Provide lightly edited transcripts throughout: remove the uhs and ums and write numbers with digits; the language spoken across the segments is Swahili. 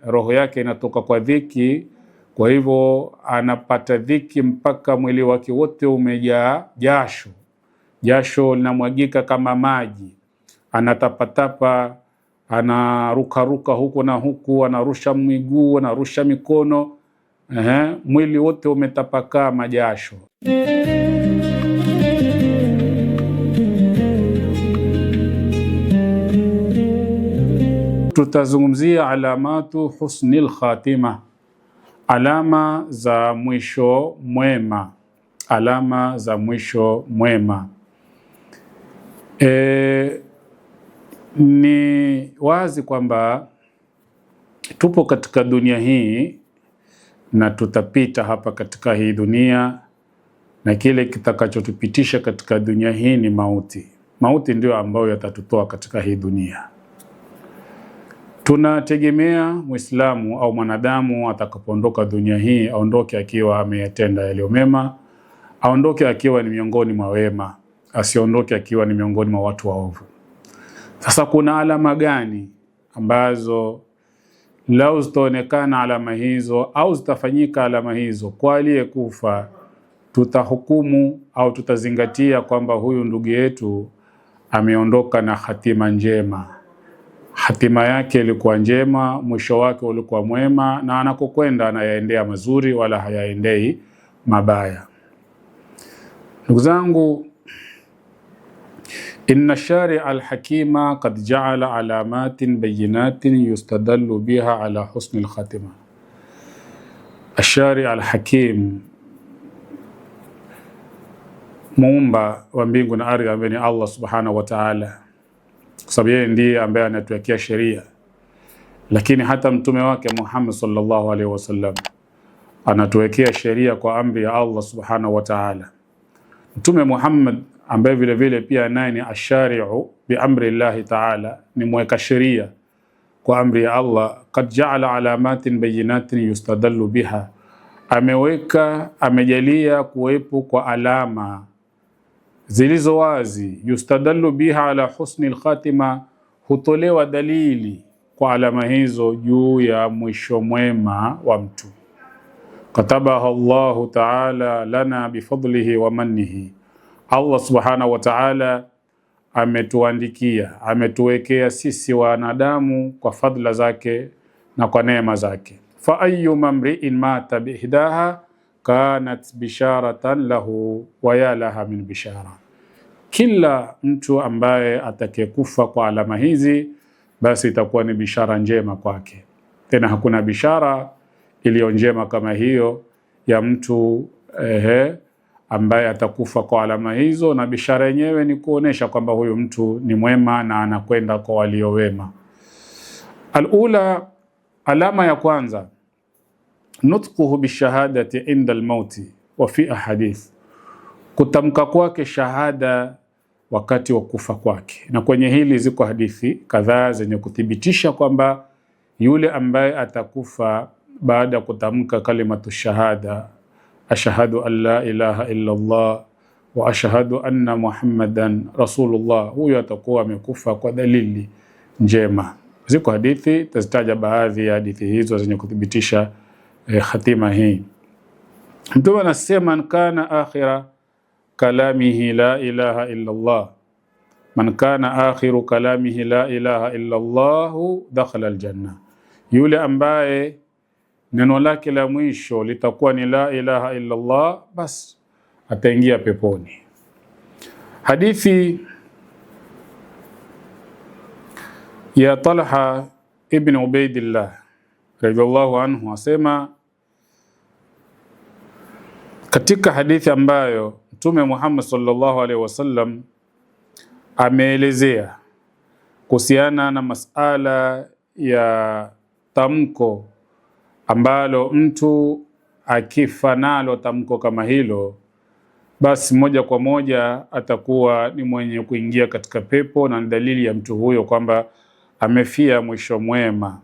roho yake inatoka kwa dhiki, kwa hivyo anapata dhiki mpaka mwili wake wote umejaa jasho. Jasho linamwagika kama maji, anatapatapa, anarukaruka huku na huku, anarusha miguu, anarusha mikono, mwili wote umetapakaa majasho. Tutazungumzia alamatu husnil khatima, alama za mwisho mwema, alama za mwisho mwema. Ni wazi kwamba tupo katika dunia hii na tutapita hapa katika hii dunia, na kile kitakachotupitisha katika dunia hii ni mauti. Mauti ndio ambayo yatatutoa katika hii dunia. Tunategemea Muislamu au mwanadamu atakapoondoka dunia hii aondoke akiwa ameyatenda yaliyo mema, aondoke akiwa ni miongoni mwa wema, asiondoke akiwa ni miongoni mwa watu waovu. Sasa kuna alama gani ambazo lau zitaonekana alama hizo au zitafanyika alama hizo kwa aliyekufa, tutahukumu au tutazingatia kwamba huyu ndugu yetu ameondoka na hatima njema, hatima yake ilikuwa njema, mwisho wake ulikuwa mwema, na anakokwenda anayaendea mazuri wala hayaendei mabaya. Ndugu zangu, inna shari'a al-hakima qad ja'ala alamatin bayinatin yustadallu biha ala husni al-khatima. Ash-shari'a al-hakim, muumba wa mbingu na ardhi ambaye ni Allah subhanahu wa ta'ala, kwa sababu yeye ndiye ambaye anatuwekea sheria. Lakini hata mtume wake Muhammad sallallahu alaihi wasallam anatuwekea sheria kwa amri ya Allah subhanahu wa ta'ala. Mtume Muhammad ambaye vile vile pia naye ni ashari'u bi amri Allah ta'ala, ni mweka sheria kwa amri ya Allah. Qad ja'ala alamatin bayinatin yustadallu biha, ameweka, amejalia kuwepo kwa alama zilizo wazi. Yustadallu biha ala husni al-khatima, hutolewa dalili kwa alama hizo juu ya mwisho mwema wa mtu. Katabaha Allahu ta'ala lana bifadlihi wa mannihi, Allah subhanahu wa ta'ala ametuandikia, ametuwekea sisi wanadamu kwa fadla zake na kwa neema zake. Fa ayyu mamri'in mata bihdaha kanat bisharatan lahu wa ya laha min bishara, kila mtu ambaye atakayekufa kwa alama hizi basi itakuwa ni bishara njema kwake. Tena hakuna bishara iliyo njema kama hiyo ya mtu ambaye atakufa kwa alama hizo, na bishara yenyewe ni kuonesha kwamba huyu mtu ni mwema na anakwenda kwa walio wema. Alula, alama ya kwanza, nutquhu bishahadati inda almauti wa fi ahadith, kutamka kwake shahada wakati wa kufa kwake. Na kwenye hili ziko hadithi kadhaa zenye kuthibitisha kwamba yule ambaye atakufa baada ya kutamka kalimatu shahada, ashhadu an la ilaha illa Allah wa ashhadu anna Muhammadan rasulullah, huyo atakuwa amekufa kwa dalili njema. Ziko hadithi, tazitaja baadhi ya hadithi hizo zenye kuthibitisha hatima hii. Mtume anasema, man kana akhira kalamihi la ilaha illa Allah, man kana akhiru kalamihi la ilaha illa Allah dakhala aljanna, yule ambaye neno lake la mwisho litakuwa ni la ilaha illa Allah, bas ataingia peponi. Hadithi ya Talha ibn Ubaidillah radhiallahu anhu asema, katika hadithi ambayo Mtume Muhammad sallallahu alaihi wasallam ameelezea kuhusiana na masala ya tamko ambalo mtu akifa nalo tamko kama hilo, basi moja kwa moja atakuwa ni mwenye kuingia katika pepo, na dalili ya mtu huyo kwamba amefia mwisho mwema.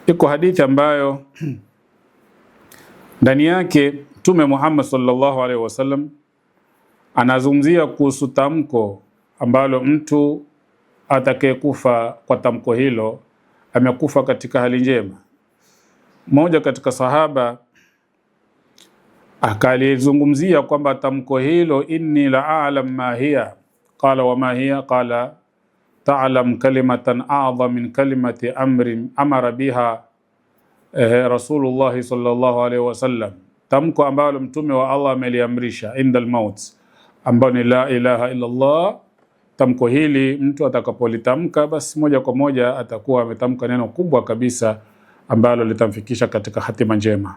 Iko hadithi ambayo ndani yake Mtume Muhammad sallallahu alaihi wasallam anazungumzia kuhusu tamko ambalo mtu atakayekufa kwa tamko hilo amekufa katika hali njema. Mmoja katika sahaba akalizungumzia kwamba tamko hilo, inni la a'lam ma hiya, qala wa ma hiya, qala ta'lam kalimatan a'dham min kalimati amrin amara biha Rasulullah sallallahu alaihi wasallam, tamko ambalo mtume wa Allah ameliamrisha inda al-maut, ambalo ni la ilaha illa Allah. Tamko hili mtu atakapolitamka, basi moja kwa moja atakuwa ametamka neno kubwa kabisa ambalo litamfikisha katika hatima njema.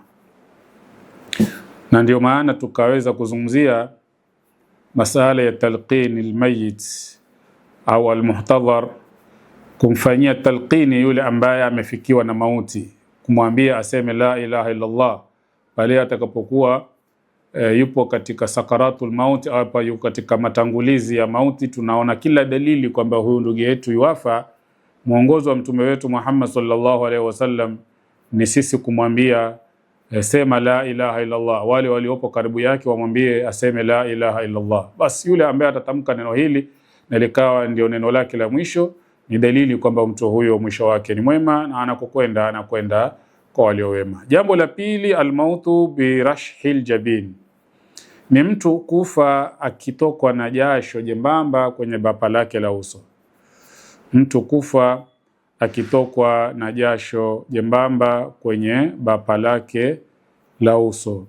Na ndio maana tukaweza kuzungumzia masala ya talqin almayit au almuhtadhar, kumfanyia talqini yule ambaye amefikiwa na mauti, kumwambia aseme la ilaha illa Allah pale atakapokuwa yupo katika sakaratul maut au yupo katika matangulizi ya mauti. Tunaona kila dalili kwamba huyu ndugu yetu yuafa. Mwongozo wa mtume wetu Muhammad sallallahu alaihi wasallam ni sisi kumwambia sema la ilaha illa Allah. Wale waliopo karibu yake wamwambie aseme la ilaha illa Allah. Basi yule ambaye atatamka neno hili na likawa ndio neno lake la mwisho, ni dalili kwamba mtu huyo mwisho wake ni mwema na anakwenda kwa walio wema. Jambo la pili, almautu birashhil jabin, ni mtu kufa akitokwa na jasho jembamba kwenye bapa lake la uso. Mtu kufa akitokwa na jasho jembamba kwenye bapa lake la uso.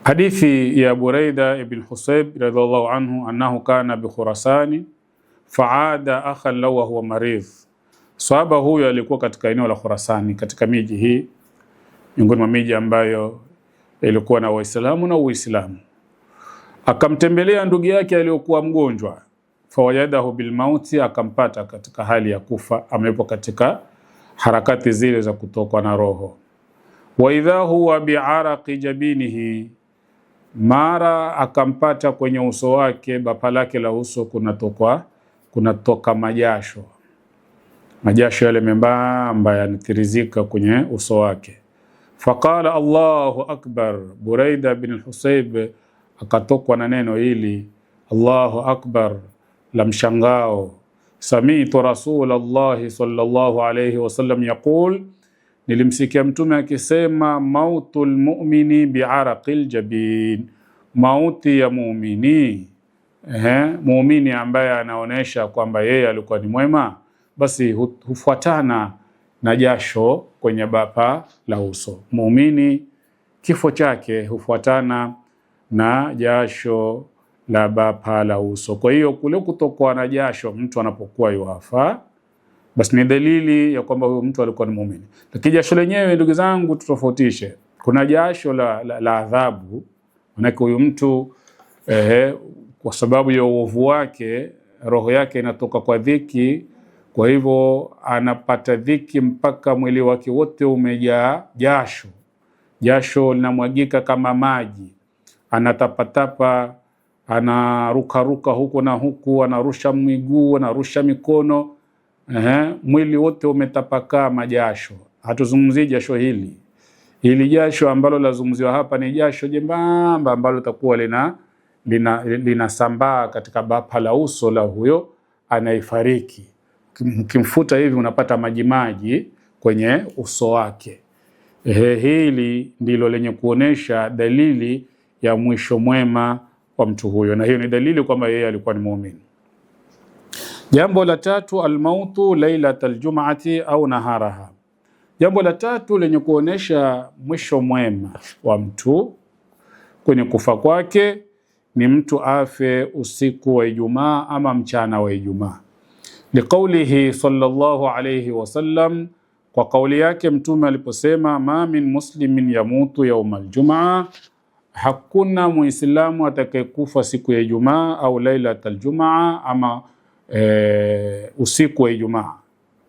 Hadithi ya Buraida ibn Husayb radhiallahu anhu annahu kana bi Khurasani faada akhan lahu wa huwa maridh. Sahaba huyo alikuwa katika eneo la Khurasani, katika miji hii miongoni mwa miji ambayo ilikuwa na Waislamu na Uislamu. Akamtembelea ndugu yake aliyokuwa mgonjwa, fawajadahu bilmauti, akampata katika hali ya kufa, amepo katika harakati zile za kutokwa na roho. Wa idha huwa bi'araqi jabinihi, mara akampata kwenye uso wake, bapa lake la uso kunatoka majasho yale membamba yanatirizika kwenye uso wake. Faqala Allahu akbar, Buraida bin Husayb akatokwa na neno hili Allahu akbar la mshangao. Sami'tu Rasulullah sallallahu alayhi wasallam yaqul, nilimsikia mtume akisema mautul mu'mini bi'araqil jabin, mauti ya muumini, muumini ambaye anaonesha kwamba yeye alikuwa ni mwema, basi hufuatana na jasho kwenye bapa la uso. Muumini kifo chake hufuatana na jasho la bapa la uso. Kwa hiyo kule kutokwa na jasho mtu anapokuwa yuafa, basi ni dalili ya kwamba huyo mtu alikuwa ni muumini. Lakini jasho lenyewe, ndugu zangu, tutofautishe. Kuna jasho la adhabu, manake huyu mtu kwa sababu ya uovu wake roho yake inatoka kwa dhiki, kwa hivyo anapata dhiki mpaka mwili wake wote umejaa jasho. Jasho linamwagika kama maji, anatapatapa, anarukaruka huku na huku, anarusha miguu, anarusha mikono, mwili wote umetapakaa majasho. Hatuzungumzii jasho hili jasho ambalo lazungumziwa hapa ni jasho jembamba ambalo litakuwa linasambaa katika bapa la uso la huyo anayefariki. Ukimfuta hivi unapata majimaji kwenye uso wake. Hili ndilo lenye kuonesha dalili ya mwisho mwema wa mtu huyo, na hiyo ni dalili kwamba yeye alikuwa ni muumini. Jambo la tatu, almautu lailatal jum'ati au naharaha. Jambo la tatu lenye kuonesha mwisho mwema wa mtu kwenye kufa kwake ni mtu afe usiku wa Ijumaa ama mchana wa Ijumaa. Liqaulihi sallallahu alayhi wasallam, kwa kauli yake mtume aliposema ma min muslimin yamutu yawmal jumaa, hakuna muislamu atakayekufa siku ya Ijumaa au lailatul jumaa ama usiku wa Ijumaa.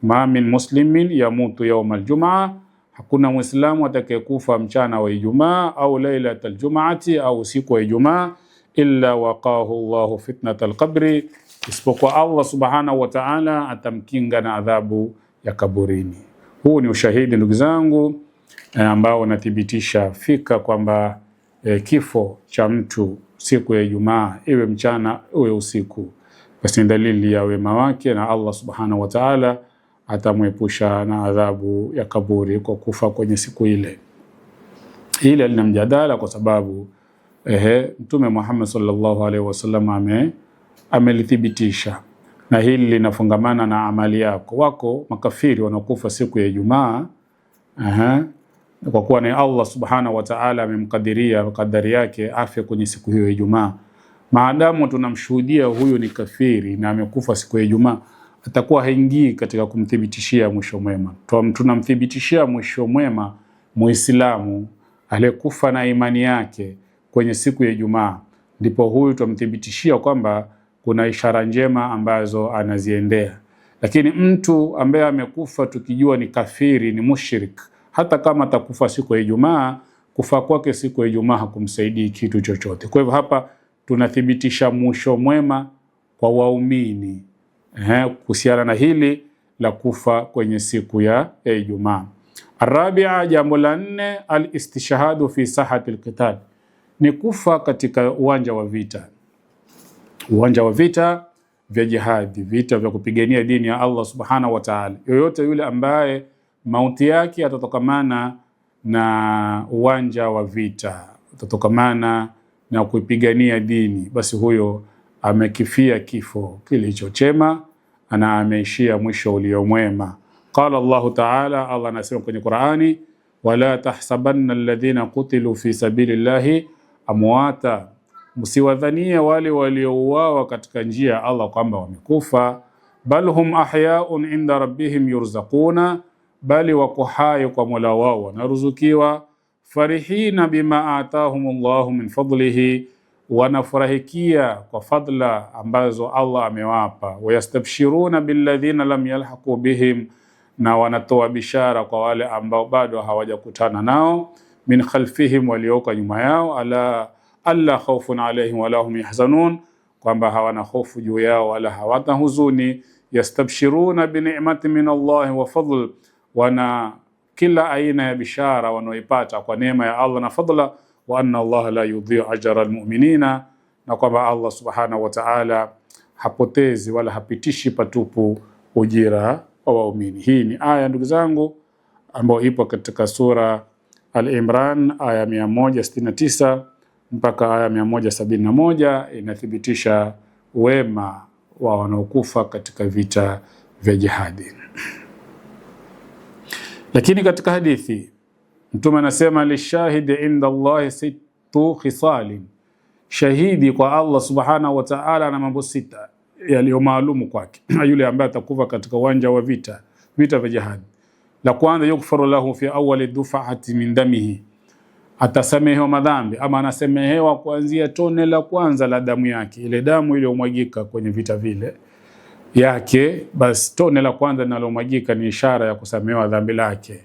Ma min muslimin yamutu yawmal jumaa, hakuna muislamu atakayekufa mchana wa Ijumaa au lailatul jumaati au usiku wa Ijumaa illa waqahu Allahu fitnatal qabri, isipokuwa Allah subhanahu wa ta'ala atamkinga na adhabu ya kaburini. Huu ni ushahidi ndugu zangu ambao unathibitisha fika kwamba kifo cha mtu siku ya Ijumaa, iwe mchana iwe usiku, basi ni dalili ya wema wake na Allah subhanahu wa ta'ala atamwepusha na adhabu ya kaburi kwa kufa kwenye siku ile. Ile lina mjadala kwa sababu Mtume Muhammad sallallahu alaihi wasallam amelithibitisha, na hili linafungamana na amali yako. Wako makafiri wanakufa siku ya Ijumaa kwa kuwa ni Allah subhanahu wa ta'ala amemkadiria kadari yake afe kwenye siku hiyo ya Ijumaa. Maadamu tunamshuhudia huyu ni kafiri na amekufa siku ya Ijumaa, atakuwa haingii katika kumthibitishia mwisho mwema. Tunamthibitishia mwisho mwema Muislamu aliyekufa na imani yake kwenye siku ya Ijumaa, ndipo huyu tumthibitishia kwamba kuna ishara njema ambazo anaziendea. Lakini mtu ambaye amekufa tukijua ni kafiri, ni mushrik, hata kama atakufa siku ya Ijumaa, kufa kwake siku ya Ijumaa hakumsaidii kitu chochote. Kwa hivyo hapa tunathibitisha mwisho mwema kwa waumini kuhusiana na hili la kufa kwenye siku ya Ijumaa. Arabia, jambo la 4, al-istishhadu fi sahati al-qital, ni kufa katika uwanja wa vita. Uwanja wa vita vya jihadi, vita vya kupigania dini ya Allah subhanahu wa ta'ala. Yoyote yule ambaye mauti yake atatokamana na uwanja wa vita, atatokamana na kuipigania dini, basi huyo amekifia kifo kilicho chema na ameishia mwisho uliomwema. Qala Allah ta'ala, Allah anasema kwenye Qur'ani, wala tahsabanna alladhina qutilu fi sabilillahi amwata, msiwadhania wale waliouawa katika njia ya Allah kwamba wamekufa, bal hum ahyaun inda rabbihim yurzaquna, bali wako hai kwa Mola wao wanaruzukiwa, farihina bima atahumullahu min fadlihi, wanafurahikia kwa fadla ambazo Allah amewapa, wayastabshiruna billadhina lam yalhaqu bihim, na wanatoa bishara kwa wale ambao bado hawajakutana nao, min khalfihim, walioka nyuma yao, alla khawfun alaihim wala hum yahzanun, kwamba hawana hofu juu yao wala hawata huzuni. Yastabshiruna bi ni'mati min Allah wa fadl, wana kila aina ya bishara wanaoipata kwa neema ya Allah na fadla. Wa anna Allah la yudhi'u ajra almu'minina, na kwamba Allah subhanahu wa ta'ala hapotezi wala hapitishi patupu ujira wa waumini. Hii ni aya, ndugu zangu, ambayo ipo katika sura Al-Imran aya 169 mpaka aya 171, inathibitisha wema wa wanaokufa katika vita vya jihadi. Lakini katika hadithi Mtume anasema, lishahidi inda Allah sittu khisalin, shahidi kwa Allah subhanahu wa ta'ala na mambo 6 yaliyo maalumu kwake yule ambaye atakufa katika uwanja wa vita vya jihad. La kwanza, yukfaru lahu fi awwali dufa'ati min damihi, atasamehewa madhambi, ama anasamehewa kuanzia tone la kwanza la damu yake, ile damu iliyomwagika kwenye vita vile yake, basi tone la kwanza linalomwagika ni ishara ya kusamehewa dhambi lake.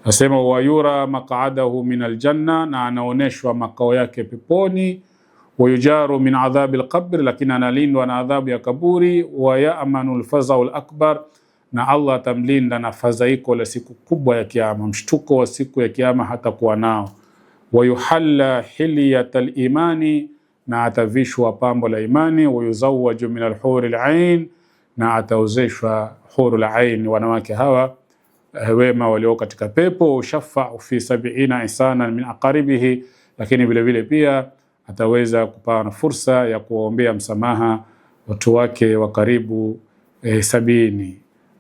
Nasema wayura maq'adahu min aljanna, na anaoneshwa makao yake peponi. Wayujaru min adhabi alqabr, lakini analindwa na adhabu ya kaburi. Wayamanu alfazau alakbar, na Allah atamlinda na fadhaiko la siku kubwa ya kiyama, mshtuko wa siku ya kiyama hata kuwa nao. Wayuhalla hilyatal imani, na atavishwa pambo la imani. Wayuzawwaju min alhuril ain, na ataozeshwa hurul ain, wanawake hawa wema walio katika pepo. Ushafa'u fi 70 ihsanan min aqaribihi, lakini vile vile pia ataweza kupata fursa ya kuwaombea msamaha watu wake wa karibu 70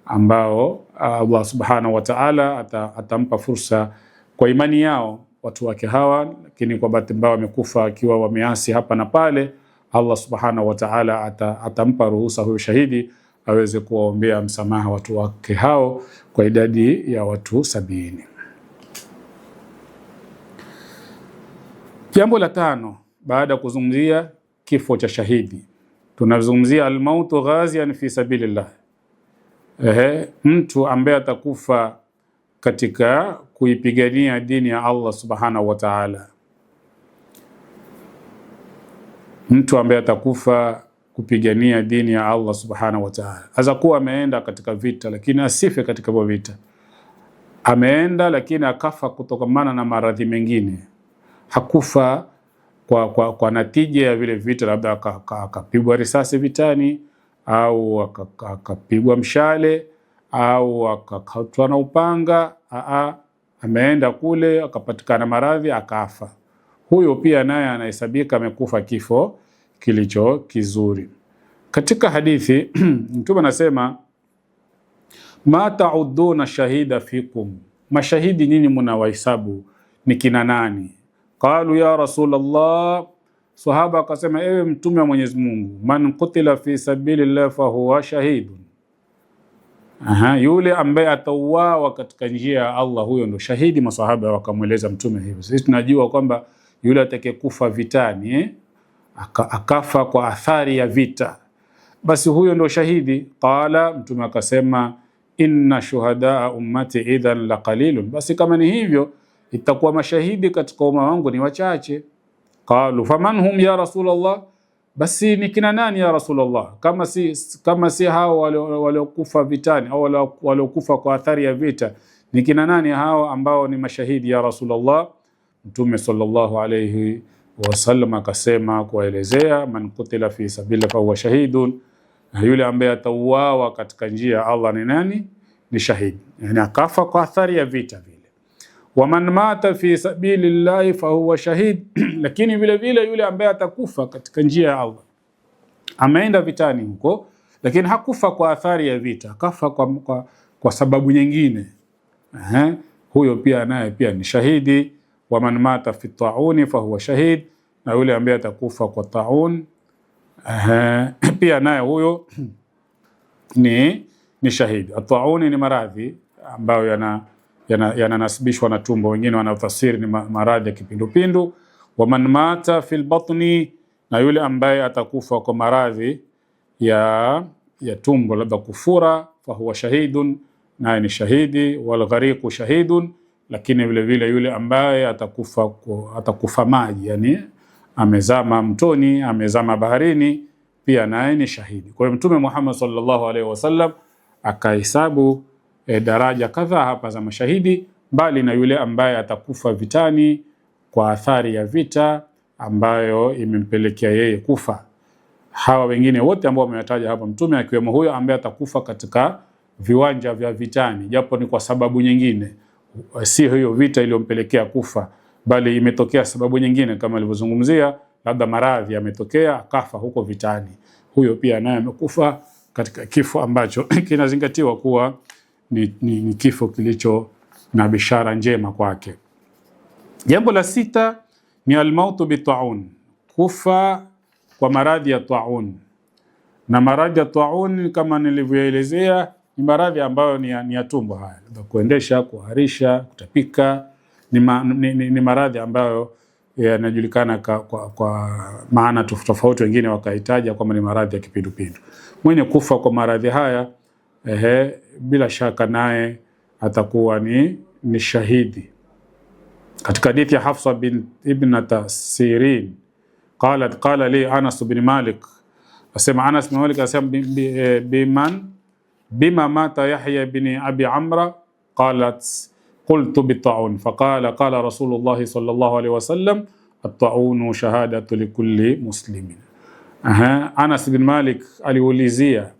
ambao Allah subhanahu wa ta'ala atampa fursa kwa imani yao watu wake hawa. Lakini kwa bahati mbaya wamekufa akiwa wameasi hapa na pale, Allah subhanahu wa ta'ala atampa ruhusa huyo shahidi aweze kuwaombea msamaha watu wake hao kwa idadi ya watu 70. Jambo la 5, baada ya kuzungumzia kifo cha shahidi, tunazungumzia almautu ghazian fi sabilillah. Mtu ambaye atakufa katika kuipigania dini ya Allah subhanahu wa ta'ala. Mtu ambaye atakufa kupigania dini ya Allah subhanahu wa ta'ala, azakuwa ameenda katika vita lakini asife katika hiyo vita, ameenda lakini akafa kutokamana na maradhi mengine, hakufa kwa natija ya vile vita, labda akapigwa risasi vitani au akapigwa mshale au akakatwa na upanga, ameenda kule akapatikana maradhi akafa, huyo pia naye anahesabika amekufa kifo kilicho kizuri. Katika hadithi Mtume anasema ma ta'udduna shahida fikum, mashahidi nyinyi mnawahesabu ni kina nani? Qalu ya Rasulullah, sahaba akasema ewe Mtume wa Mwenyezi Mungu, man qutila fi sabilillah fa huwa shahidun. Yule ambaye atauawa katika njia ya Allah, huyo ndo shahidi. Masahaba wakamweleza Mtume hivyo. Sisi tunajua kwamba yule atakayekufa vitani akafa kwa athari ya vita, basi huyo ndo shahidi. Qala, Mtume akasema inna shuhadaa ummati idhan la qalilun, basi kama ni hivyo itakuwa mashahidi katika umma wangu ni wachache. Qalu faman hum ya Rasulullah, basi ni kina nani ya Rasulullah, kama si hao waliokufa vitani au waliokufa kwa athari ya vita, ni kina nani hao ambao ni mashahidi ya Rasulullah? Mtume sallallahu alayhi wasallam akasema kuelezea, man qutila fi sabilillah fa huwa shahidun, yule ambaye atauawa katika njia ya Allah ni nani? Ni shahidi, yani akafa kwa athari ya vita vile. Wa man mata fi sabilillah fa huwa shahid lakini vile vile yule ambaye atakufa katika njia ya Allah, ameenda vitani huko lakini hakufa kwa athari ya vita, akafa kwa sababu nyingine, huyo pia naye pia ni shahidi. Wa man mata fi ta'uni fa huwa shahid, na yule ambaye atakufa kwa ta'un pia naye huyo ni shahidi. At-ta'uni ni maradhi ambayo yananasibishwa na tumbo, wengine wanatafsiri ni maradhi ya kipindupindu. Wa man mata fil batni, na yule ambaye atakufa kwa maradhi ya tumbo, labda kufura, fa huwa shahidun, naye ni shahidi. Wal ghariqu shahidun, lakini vile vile yule ambaye atakufa maji, yani amezama mtoni, amezama baharini, pia naye ni shahidi. Kwa hiyo Mtume Muhammad sallallahu alaihi wasallam akahesabu daraja kadhaa hapa za mashahidi, bali na yule ambaye atakufa vitani kwa athari ya vita ambayo imempelekea yeye kufa. Hawa wengine wote ambao wamewataja hapa Mtume, akiwemo huyo ambaye atakufa katika viwanja vya vitani, japo ni kwa sababu nyingine, si hiyo vita iliyompelekea kufa, bali imetokea sababu nyingine kama alivyozungumzia, labda maradhi yametokea akafa huko vitani, huyo pia naye amekufa katika kifo ambacho kinazingatiwa kuwa ni kifo kilicho na bishara njema kwake. Jambo la sita ni almautu bita'un, kufa kwa maradhi ya ta'un. Na maradhi ya ta'un kama nilivyoelezea ni maradhi ambayo ni ya tumbo, haya kuendesha, kuharisha, kutapika, ni maradhi ambayo yanajulikana kwa maana tofauti, wengine wakaitaja kwamba ni maradhi ya kipindupindu. Mwenye kufa kwa maradhi haya bila shaka naye atakuwa ni shahidi. Katika hadithi ya Hafsa ibn Sirin, qala li Anas bin Malik, asema Anas bin Malik asema bima mata Yahya bin Abi Amra, qalat qultu bita'un, faqala qala Rasulullah sallallahu alaihi wasallam at-ta'unu shahadatu likulli muslimin. Anas bin Malik aliulizia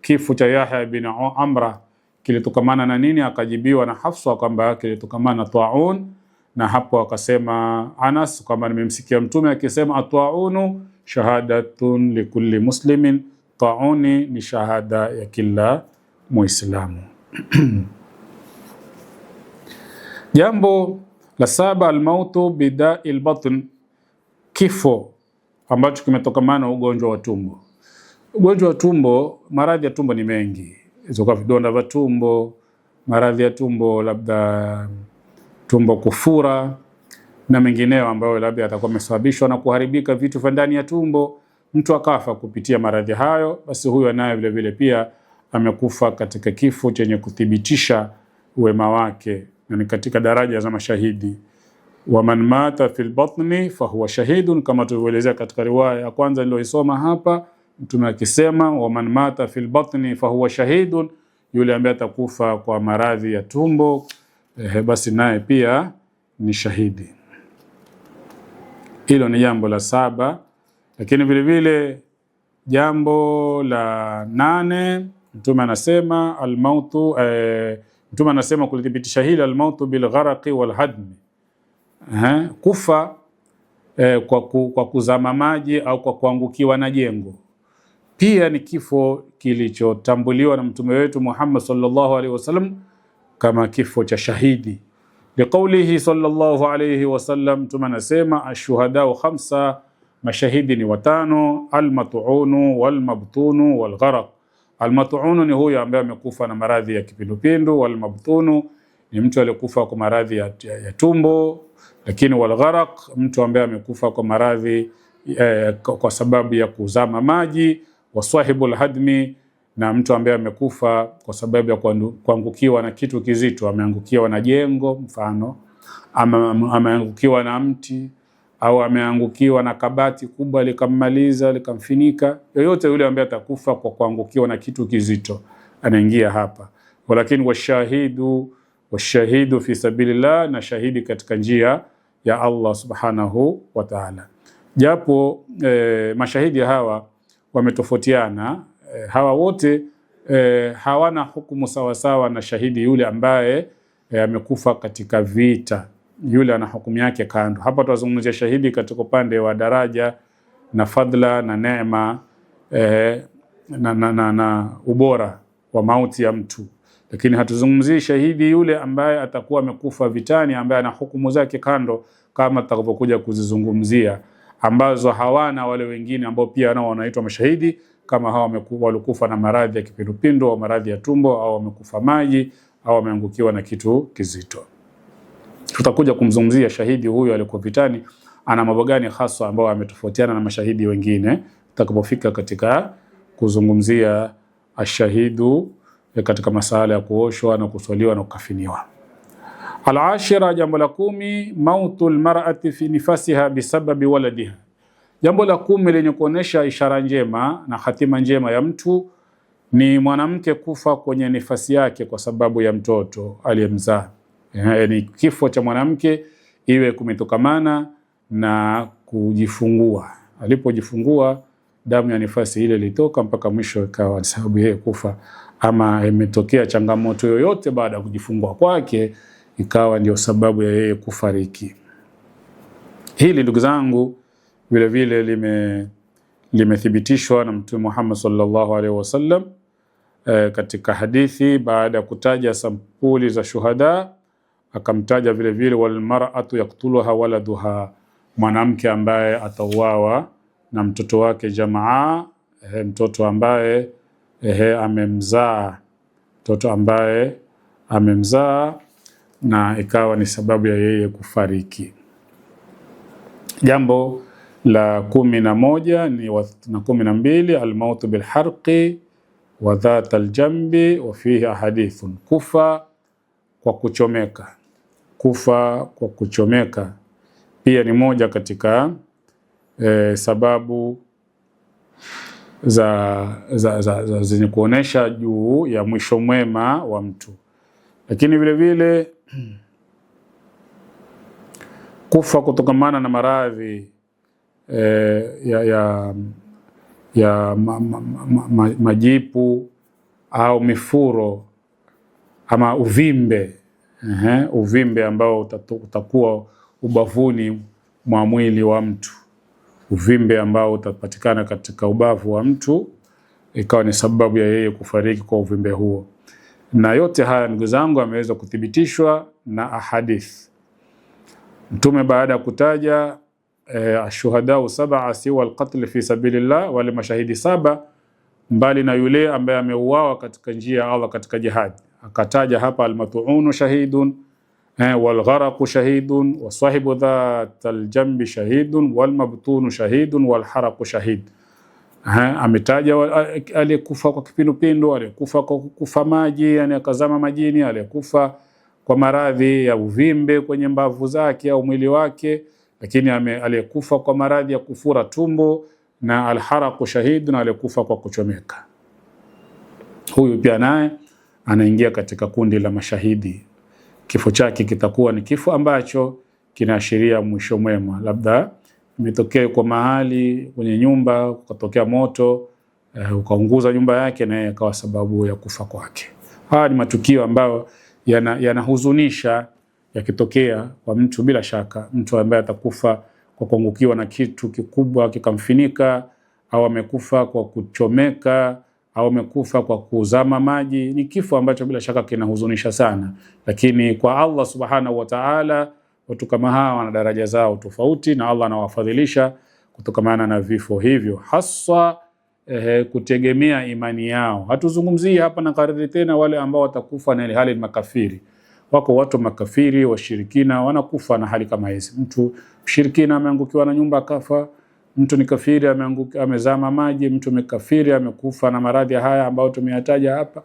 kifo cha Yahya bin Amra kilitokamana na nini, akajibiwa na Hafsa kwamba kilitokamana na ta'un, na hapo akasema Anas kwamba nimemsikia Mtume akisema at-ta'unu shahadatun likulli muslimin, ta'uni ni shahada ya kila Muislamu. Jambo la saba, almautu bida'il batn, kifo ambacho kimetokamana na ugonjwa wa tumbo. Ugonjwa wa tumbo, maradhi ya tumbo ni mengi, izokuwa vidonda vya tumbo, maradhi ya tumbo, labda tumbo kufura na mengineo ambayo labda yatakuwa yamesababishwa na kuharibika vitu vya ndani ya tumbo, mtu akafa kupitia maradhi hayo, basi huyo naye vile vile pia amekufa katika kifo chenye kuthibitisha wema wake, na ni katika daraja za mashahidi. Wa man mata fil batni fa huwa shahidun, kama tulivyoelezea katika riwaya ya kwanza niliyoisoma hapa, Mtume akisema wa man mata fil batni fa huwa shahidun, yule ambaye atakufa kwa maradhi ya tumbo basi naye pia ni shahidi. Hilo ni jambo la saba. Lakini vile vile jambo la nane Mtume anasema almautu, Mtume anasema kulithibitisha hili, almautu bilgharaqi walhadmi, kufa kwa kuzama maji au kwa kuangukiwa na jengo, pia ni kifo kilichotambuliwa na mtume wetu Muhammad sallallahu alaihi wasallam kama kifo cha shahidi. Liqaulihi sallallahu alaihi wasallam, mtume anasema ashuhadau khamsa, mashahidi ni watano, almat'unu walmabtunu walgharaq. Almat'unu ni huyo ambaye amekufa na maradhi ya kipindupindu, walmabtunu ni mtu aliyekufa kwa maradhi ya tumbo, lakini walgharaq mtu ambaye amekufa kwa maradhi kwa sababu ya kuzama maji, waswahibul hadmi na mtu ambaye amekufa kwa sababu ya kuangukiwa na kitu kizito, ameangukiwa na jengo mfano, ameangukiwa na mti au ameangukiwa na kabati kubwa likammaliza likamfinika. Yoyote yule ambaye atakufa kwa kuangukiwa na kitu kizito anaingia hapa. Walakini washahidu fi sabilillah, na shahidi katika njia ya Allah subhanahu wa ta'ala. Japo mashahidi hawa wametofautiana, hawa wote hawana hukumu sawasawa na shahidi yule ambaye amekufa katika vita. Yule ana hukumu yake kando. Hapa tunazungumzia shahidi katika upande wa daraja na fadla na neema na ubora wa mauti ya mtu, lakini hatuzungumzii shahidi yule ambaye atakuwa amekufa vitani, ambaye ana hukumu zake kando, kama tutakavyokuja kuzizungumzia, ambazo hawana wale wengine ambao pia nao wanaitwa mashahidi, kama hawa walikufa na maradhi ya kipindupindu au maradhi ya tumbo au wamekufa maji au wameangukiwa na kitu kizito. Tutakuja kumzungumzia shahidi huyu aliyekuwa vitani ana mambo gani hasa ambao ametofautiana na mashahidi wengine, tutakapofika katika kuzungumzia ashahidu katika masala ya kuoshwa na kuswaliwa na kukafiniwa. Al-ashira, jambo la 10, mautul mar'ati fi nifasiha bisababi waladiha. Jambo la 10 lenye kuonesha ishara njema na hatima njema ya mtu ni mwanamke kufa kwenye nifasi yake kwa sababu ya mtoto aliyemzaa. Ni kifo cha mwanamke iwe kumetokamana na kujifungua. Alipojifungua damu ya nifasi ile ilitoka mpaka mwisho ikawa sababu yeye kufa, ama imetokea changamoto yoyote baada ya kujifungua kwake ikawa ndio sababu ya yeye kufariki. Hili ndugu zangu vile vile limethibitishwa na Mtume Muhammad sallallahu alaihi wasallam katika hadithi. Baada ya kutaja sampuli za shuhada akamtaja vile vile wal mar'atu yaqtuluha waladuha, mwanamke ambaye atauawa na mtoto wake jamaa, mtoto ambaye amemzaa, mtoto ambaye amemzaa na ikawa ni sababu ya yeye kufariki. Jambo la 11 na 12, almautu bilharqi wa dhat aljambi wa fihi ahadithun, kufa kwa kuchomeka. Kufa kwa kuchomeka pia ni moja katika sababu zenye kuonesha juu ya mwisho mwema wa mtu. Lakini vile vile kufa kutokamana na maradhi ya majipu au mifuro ama uvimbe, uvimbe ambao utakuwa ubavuni mwa mwili wa mtu, uvimbe ambao utapatikana katika ubavu wa mtu ikawa ni sababu ya yeye kufariki kwa uvimbe huo. Na yote haya ndugu zangu ameweza kuthibitishwa na ahadith. Mtume baada ya kutaja ashuhadau 7 siwa alqatl fi sabilillah, wale mashahidi 7 mbali na yule ambaye ameuawa katika njia ya Allah katika jihad, akataja hapa almat'unu shahidun walgharaqu shahidun wasahibu dhat aljambi shahidun walmabtunu shahidun walharaqu shahid. Ametaja aliyekufa kwa kipindupindu, aliyekufa kwa kufa maji, yani akazama majini, aliyekufa kwa maradhi ya uvimbe kwenye mbavu zake au mwili wake, lakini aliyekufa kwa maradhi ya kufura tumbo, na alharaqu shahidun, aliyekufa kwa kuchomeka. Huyu pia naye anaingia katika kundi la mashahidi. Kifo chake kitakuwa ni kifo ambacho kinaashiria mwisho mwema. Labda imetokea kwa mahali kwenye nyumba kutokea moto, ukaunguza nyumba yake na yeye akawa sababu ya kufa kwake. Haya ni matukio ambayo yanahuzunisha yakitokea kwa mtu. Bila shaka mtu ambaye atakufa kwa kuangukiwa na kitu kikubwa kikamfinika, au amekufa kwa kuchomeka, au amekufa kwa kuzama maji, ni kifo ambacho bila shaka kinahuzunisha sana. Lakini kwa Allah subhanahu wa ta'ala, watu kama hawa wana daraja zao tofauti na Allah anawafadhilisha kutokamana na vifo hivyo, hasa kutegemea imani yao. Hatuzungumzii hapa na kariri tena wale ambao watakufa na ile hali makafiri. Wako watu makafiri washirikina wanakufa na hali kama hizi. Mtu mshirikina ameangukiwa na nyumba akafa, mtu ni kafiri amezama maji, mtu mkafiri amekufa na maradhi haya ambayo tumeyataja hapa.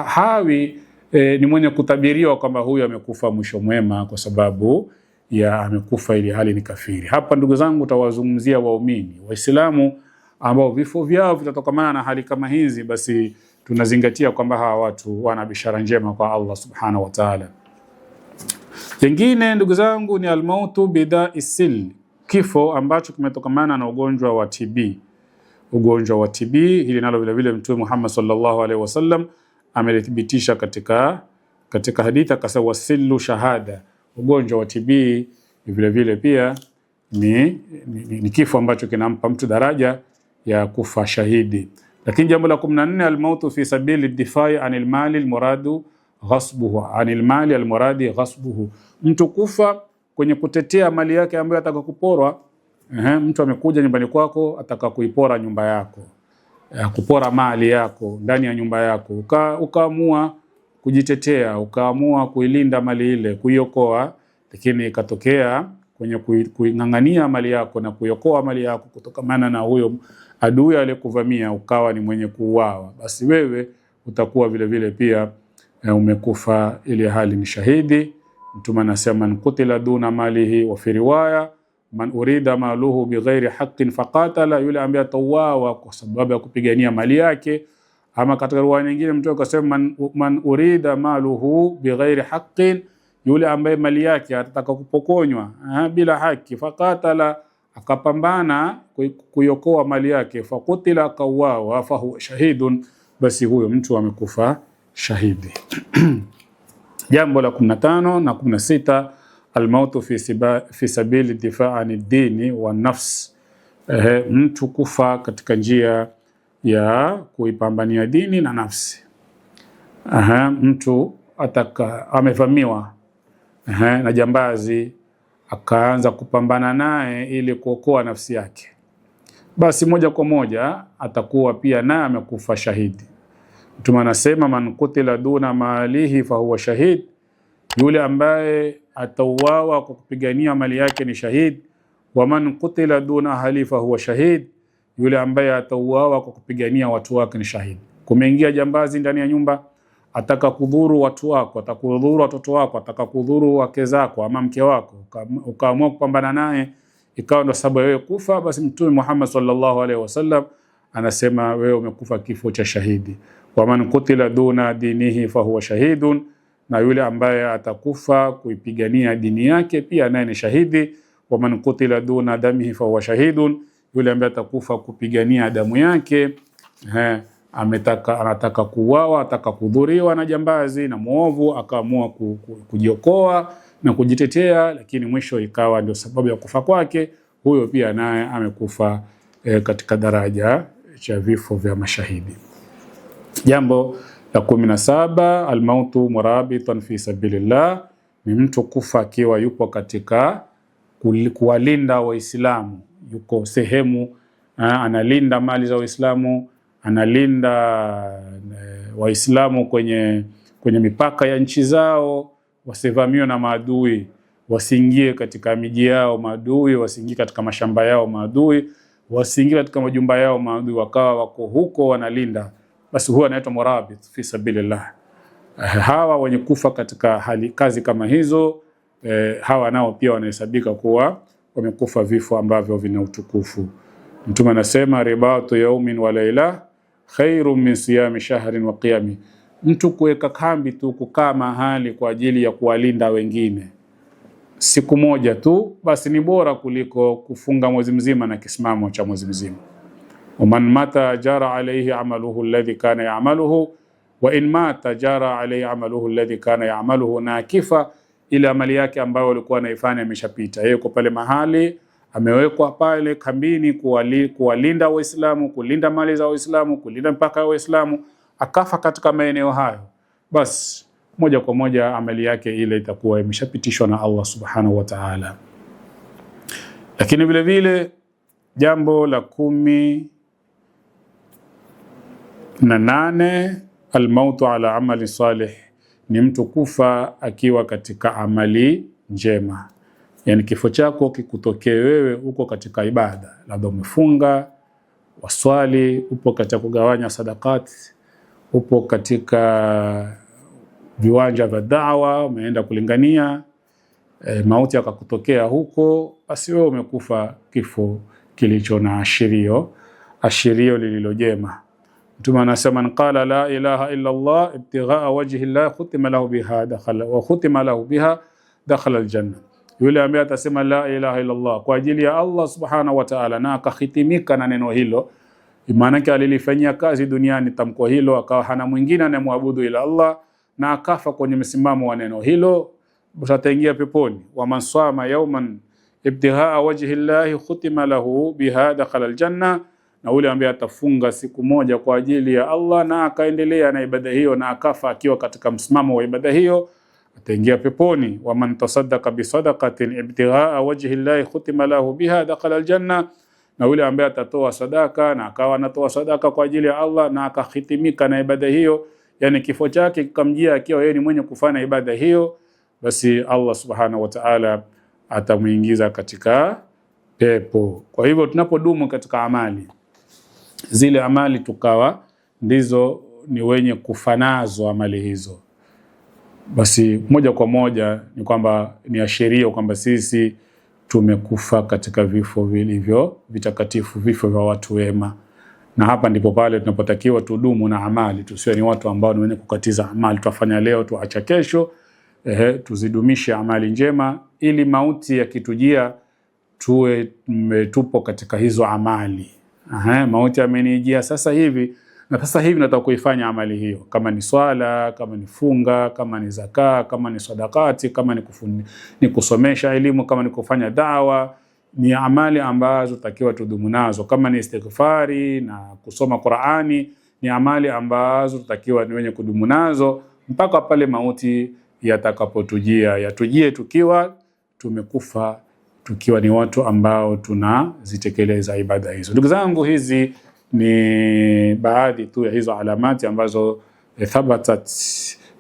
Hawi ni mwenye kutabiriwa kwamba huyu amekufa mwisho mwema kwa sababu ya amekufa ili hali ni kafiri. Hapa ndugu zangu, tawazungumzia waumini Waislamu ambao vifo vyao vitatokamana na hali kama hizi, basi tunazingatia kwamba hawa watu wana bishara njema kwa Allah subhanahu wa ta'ala. Jingine ndugu zangu ni almautu bidaisil, kifo ambacho kimetokamana na ugonjwa wa TB. Ugonjwa wa TB hili nalo vile vile Mtume Muhammad sallallahu alaihi wasallam amelithibitisha katika hadithi, akasema wasilu shahada. Ugonjwa wa TB vile vile pia ni kifo ambacho kinampa mtu daraja ya kufa shahidi. Lakini jambo la 14, almautu fi sabili difai anil mali almuradu ghasbuhu, anil mali almuradi ghasbuhu, mtu kufa kwenye kutetea mali yake ambayo ataka kuporwa. Mtu amekuja nyumbani kwako ataka kuipora nyumba yako, kupora mali yako ndani ya nyumba yako, ukaamua kujitetea, ukaamua kuilinda mali ile, kuiokoa, lakini ikatokea kwenye kuingangania mali yako na kuiokoa mali yako kutokamana na huyo adui aliyekuvamia, ukawa ni mwenye kuuawa, basi wewe utakuwa vile vile pia umekufa ili hali ni shahidi. Mtume anasema man qutila duna malihi, wa fi riwaya man urida maluhu bighairi haqqin faqatala, yule ambaye atauawa kwa sababu ya kupigania mali yake. Ama katika riwaya nyingine Mtume akasema man urida maluhu bighairi haqqin, yule ambaye mali yake atataka kupokonywa bila haki, faqatala, akapambana kuiokoa mali yake, faqutila, akawawa, fa huwa shahidun, basi huyo mtu amekufa shahidi. Jambo la 15 na 16, almautu fi sabili difaa anid dini wa nafs, mtu kufa katika njia ya kuipambania dini na nafsi. Mtu amevamiwa na jambazi, akaanza kupambana naye ili kuokoa nafsi yake, basi moja kwa moja atakuwa pia naye amekufa shahidi. Mtume anasema man kutila duna malihi fa huwa shahid, yule ambaye atauawa kwa kupigania mali yake ni shahid. Wa man kutila duna ahli fa huwa shahid, yule ambaye atauawa kwa kupigania watu wake ni shahid. Kumeingia jambazi ndani ya nyumba, ataka kudhuru watu wako, atakudhuru watoto wako, ataka kudhuru wake zako ama mke wako, ukaamua kupambana naye, ikawa ndo sababu wewe kufa, basi Mtume Muhammad sallallahu alaihi wasallam anasema wewe umekufa kifo cha shahidi. Wa man kutila duna dinihi fa huwa shahidun, na yule ambaye atakufa kuipigania dini yake pia naye ni shahidi. Wa man kutila duna damihi fa huwa shahidun, yule ambaye atakufa kupigania damu yake, anataka kuuawa, ataka kudhuriwa na jambazi na muovu, akaamua kujiokoa na kujitetea, lakini mwisho ikawa ndio sababu ya kufa kwake, huyo pia naye amekufa katika daraja cha vifo vya mashahidi. Jambo la 17, almautu murabitan fi sabilillah, ni mtu kufa akiwa yupo katika kuwalinda Waislamu, yuko sehemu analinda mali za Waislamu, analinda Waislamu kwenye mipaka ya nchi zao, wasivamiwe na maadui, wasiingie katika miji yao maadui, wasiingie katika mashamba yao maadui, wasiingie katika majumba yao maadui, wakawa wako huko wanalinda, basi huwa anaitwa murabit fi sabilillah. Hawa wenye kufa katika kazi kama hizo, hawa nao pia wanahesabika kuwa wamekufa vifo ambavyo vina utukufu. Mtume anasema ribatu yaumin wa laila khairun min siyami shahrin wa qiyami, mtu kuweka kambi tu, kukaa mahali kwa ajili ya kuwalinda wengine siku moja tu, basi ni bora kuliko kufunga mwezi mzima na kisimamo cha mwezi mzima. waman mata jara alayhi amaluhu alladhi kana ya'maluhu wa in mata jara alayhi amaluhu alladhi kana ya'maluhu, na akifa ile amali yake ambayo alikuwa anaifanya imeshapita. Yeye yuko pale mahali amewekwa pale kambini kuwalinda Waislamu, kulinda mali za Waislamu, kulinda mpaka wa Waislamu, akafa katika maeneo hayo, basi moja kwa moja amali yake ile itakuwa imeshapitishwa na Allah subhanahu wa ta'ala. Lakini vile vile jambo la 18, almautu ala amali salih, ni mtu kufa akiwa katika amali njema. Yani kifo chako kikutokee wewe uko katika ibada, labda umefunga, waswali, upo katika kugawanya sadakati, upo katika viwanja vya da'wa, umeenda kulingania, mauti yakakutokea huko, basi wewe umekufa kifo kilicho na ashirio lililojema. Mtume anasema, man qala la ilaha illa Allah ibtighaa wajhi Allah khutima lahu biha dakhala aljanna. Yule ambaye atasema la ilaha illa Allah kwa ajili ya Allah subhanahu wa ta'ala, na akahitimika na neno hilo, maana yake alilifanyia kazi duniani tamko hilo, akawa hana mwingine anayemwabudu ila Allah, na akafa kwenye msimamo wa neno hilo, ataingia peponi. Wa man sama yawman ibtighaa wajhi Allah khutima lahu biha dakhala aljanna, na ule ambaye atafunga siku moja kwa ajili ya Allah na akaendelea na ibada hiyo na akafa akiwa katika msimamo wa ibada hiyo, ataingia peponi. Wa man tasaddaqa bi sadaqatin ibtighaa wajhi Allah khutima lahu biha dakhala aljanna, na ule ambaye atatoa sadaka na akawa anatoa sadaka kwa ajili ya Allah na akahitimika na ibada hiyo, yani kifo chake kikamjia akiwa yeye ni mwenye kufanya ibada hiyo, basi Allah subhanahu wa ta'ala atamuingiza katika pepo. Kwa hivyo tunapodumu katika amali, zile amali tukawa ndizo ni wenye kufanazo amali hizo, basi moja kwa moja ni kwamba ni ashiria kwamba sisi tumekufa katika vifo vilivyo vitakatifu, vifo vya watu wema. Na hapa ndipo pale tunapotakiwa tudumu na amali, tusiwe ni watu ambao ni wenye kukatiza amali, tutafanya leo tuacha kesho. Tuzidumishe amali njema ili mauti yakitujia tupo katika hizo amali. Mauti amenijia sasa hivi, na sasa hivi nataka kuifanya amali hiyo, kama ni swala, kama ni funga, kama ni zaka, kama ni sadakati, kama ni kusomesha elimu, kama ni kufanya dawa, ni amali ambazo takiwa tudumu nazo. Kama ni istighfari na kusoma Qur'ani, ni amali ambazo tutakiwa ni wenye kudumu nazo mpaka pale mauti yatakapotujia, yatujie tukiwa tumekufa, tukiwa ni watu ambao tunazitekeleza ibada hizo. Ndugu zangu, hizi ni baadhi tu ya hizo alamati ambazo thabatat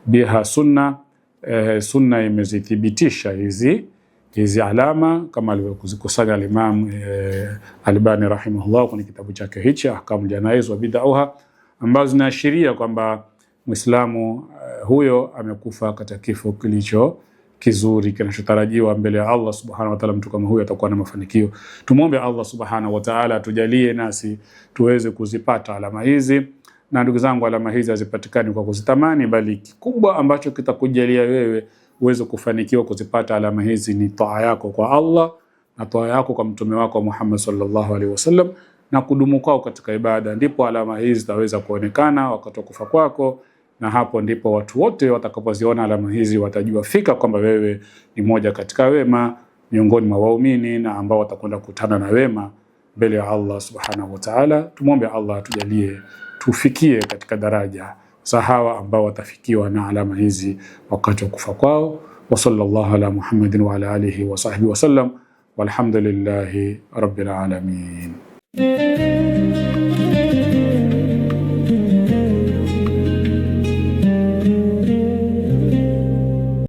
biha sunna. Sunna imezithibitisha hizi alama kama alivyokusanya al-Imam Albani rahimahullah kwenye kitabu chake hichi Ahkamul Janaiz wa Bid'ah, ambazo zinaashiria kwamba Muislamu huyo amekufa katika kifo kilicho kizuri kinachotarajiwa mbele ya Allah subhanahu wa ta'ala. Mtu kama huyo atakuwa na mafanikio. Tumuombe Allah subhanahu wa ta'ala tujalie nasi tuweze kuzipata alama hizi. Na ndugu zangu, alama hizi hazipatikani kwa kuzitamani, bali kikubwa ambacho kitakujalia wewe uweze kufanikiwa kuzipata alama hizi ni taa yako kwa Allah na taa yako kwa mtume wako Muhammad sallallahu alaihi wasallam, na kudumu kwao katika ibada. Ndipo alama hizi zitaweza kuonekana wakati wa kufa kwako, na hapo ndipo watu wote watakapoziona alama hizi watajua fika kwamba wewe ni moja katika wema miongoni mwa waumini, na ambao watakwenda kukutana na wema mbele ya Allah subhanahu wa ta'ala. Tumwombe Allah tujalie tufikie katika daraja za hawa ambao watafikiwa na alama hizi wakati wa kufa kwao. Wa sallallahu ala Muhammadin wa ala alihi wa sahbihi wa sallam, walhamdulillahi rabbil alamin.